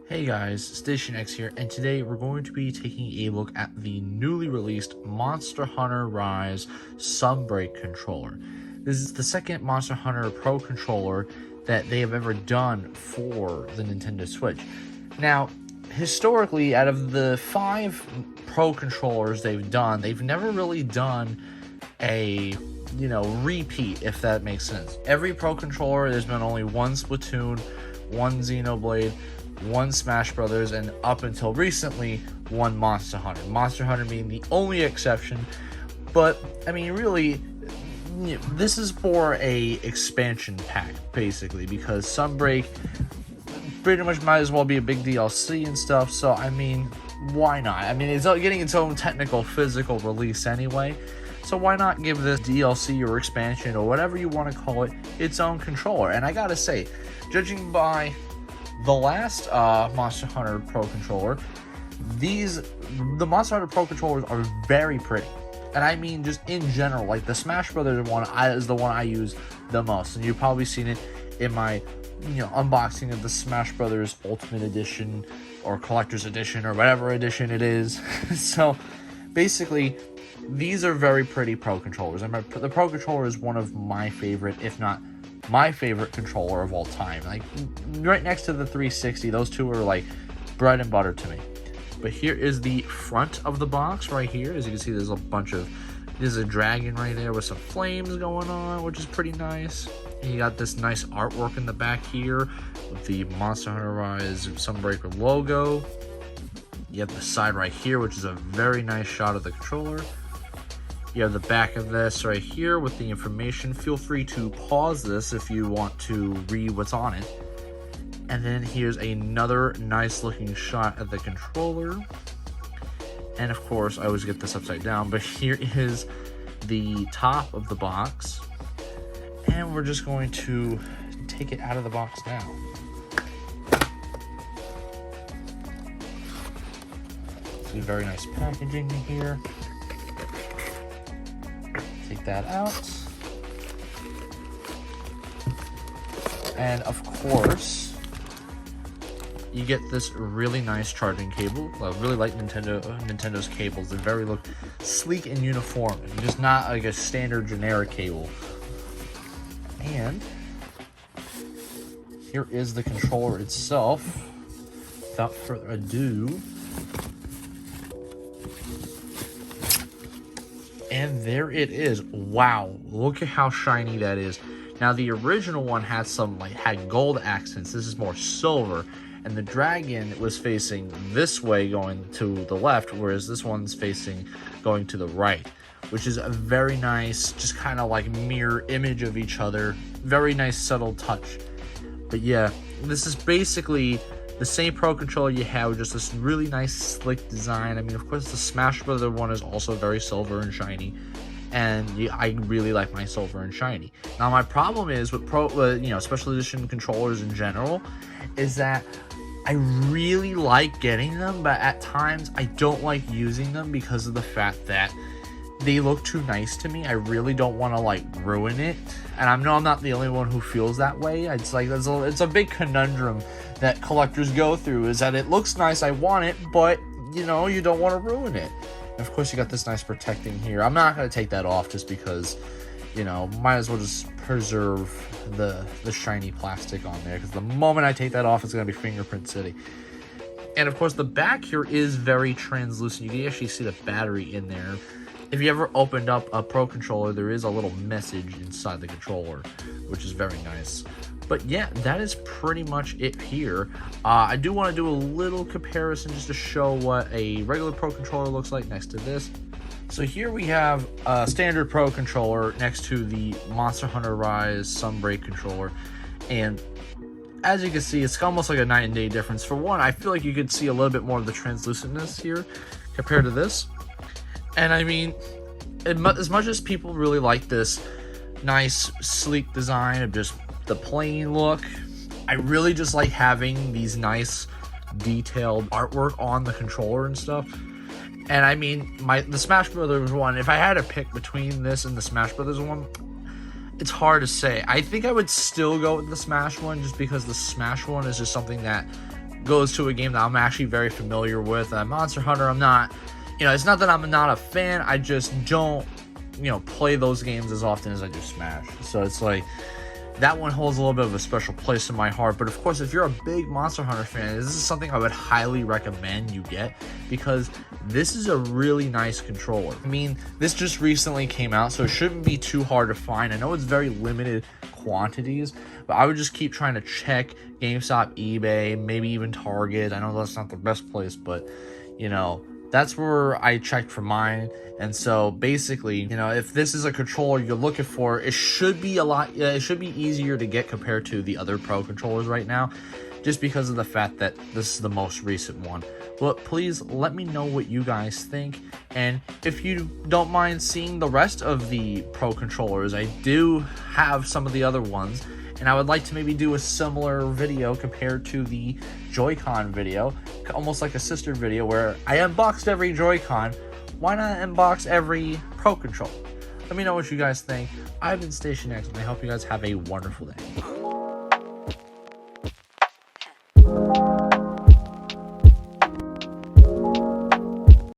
Hey guys, Station X here, and today we're going to be taking a look at the newly released Monster Hunter Rise Sunbreak controller. This is the second Monster Hunter Pro controller that they have ever done for the Nintendo Switch. Now, historically, out of the 5 Pro controllers they've done, they've never really done a repeat, if that makes sense. Every Pro controller, there's been only one Splatoon, one Xenoblade, one Smash Brothers, and up until recently, one Monster Hunter. Monster Hunter being the only exception. But I mean, really, this is for a expansion pack, basically, because Sunbreak pretty much might as well be a big DLC and stuff. So I mean, why not? I mean, it's getting its own technical, physical release anyway. So why not give this DLC or expansion or whatever you want to call it its own controller? And I gotta say, judging by the last Monster Hunter Pro controller, the Monster Hunter Pro controllers are very pretty. And I mean, just in general, like the Smash Brothers one is the one I use the most. And you've probably seen it in my unboxing of the Smash Brothers Ultimate Edition or Collector's Edition or whatever edition it is. So basically, these are very pretty Pro controllers. And the Pro controller is one of my favorite, if not my favorite controller of all time. Like, right next to the 360, those two are like bread and butter to me. But here is the front of the box right here. As you can see, there's a dragon right there with some flames going on, which is pretty nice. And you got this nice artwork in the back here with the Monster Hunter Rise Sunbreaker logo. You have the side right here, which is a very nice shot of the controller. You have the back of this right here with the information. Feel free to pause this if you want to read what's on it. And then here's another nice looking shot of the controller. And of course, I always get this upside down, but here is the top of the box. And we're just going to take it out of the box now. See, very nice packaging here. Take that out. And of course, you get this really nice charging cable. I really like Nintendo's cables. They look sleek and uniform, and just not like a standard generic cable. And here is the controller itself. Without further ado, and there it is. Wow, look at how shiny that is. Now the original one had had gold accents. This is more silver, and the dragon was facing this way going to the left, whereas this one's facing going to the right, which is a very nice, just kind of like mirror image of each other. Very nice subtle touch. But yeah, this is basically the same Pro controller you have, with just this really nice slick design. I mean, of course, the Smash Brothers one is also very silver and shiny, and I really like my silver and shiny. Now, my problem is with special edition controllers in general, is that I really like getting them, but at times I don't like using them because of the fact that they look too nice to me. I really don't want to ruin it, and I know I'm not the only one who feels that way. It's it's a big conundrum that collectors go through, is that it looks nice, I want it, but you don't want to ruin it. And of course, you got this nice protecting here. I'm not going to take that off just because might as well just preserve the shiny plastic on there, because the moment I take that off, it's going to be fingerprint city. And of course, the back here is very translucent. You can actually see the battery in there. If you ever opened up a Pro controller, there is a little message inside the controller, which is very nice. But yeah, that is pretty much it here. I do want to do a little comparison just to show what a regular Pro controller looks like next to this. So here we have a standard Pro controller next to the Monster Hunter Rise Sunbreak controller. And as you can see, it's almost like a night and day difference. For one, I feel like you could see a little bit more of the translucentness here compared to this. And I mean, as much as people really like this nice, sleek design of just the plain look, I really just like having these nice, detailed artwork on the controller and stuff. And I mean, the Smash Brothers one, if I had to pick between this and the Smash Brothers one, it's hard to say. I think I would still go with the Smash one, just because the Smash one is just something that goes to a game that I'm actually very familiar with. Monster Hunter, I'm not, it's not that I'm not a fan, I just don't, play those games as often as I do Smash. So it's like, that one holds a little bit of a special place in my heart. But of course, if you're a big Monster Hunter fan, this is something I would highly recommend you get, because this is a really nice controller. I mean, this just recently came out, so it shouldn't be too hard to find. I know it's very limited quantities, but I would just keep trying to check GameStop, eBay, maybe even Target. I know that's not the best place, but that's where I checked for mine. And so basically, if this is a controller you're looking for, it should be it should be easier to get compared to the other Pro controllers right now, just because of the fact that this is the most recent one. But please let me know what you guys think, and if you don't mind seeing the rest of the Pro controllers, I do have some of the other ones, and I would like to maybe do a similar video compared to the Joy-Con video, almost like a sister video where I unboxed every Joy-Con. Why not unbox every Pro controller? Let me know what you guys think. I've been Station X, and I hope you guys have a wonderful day.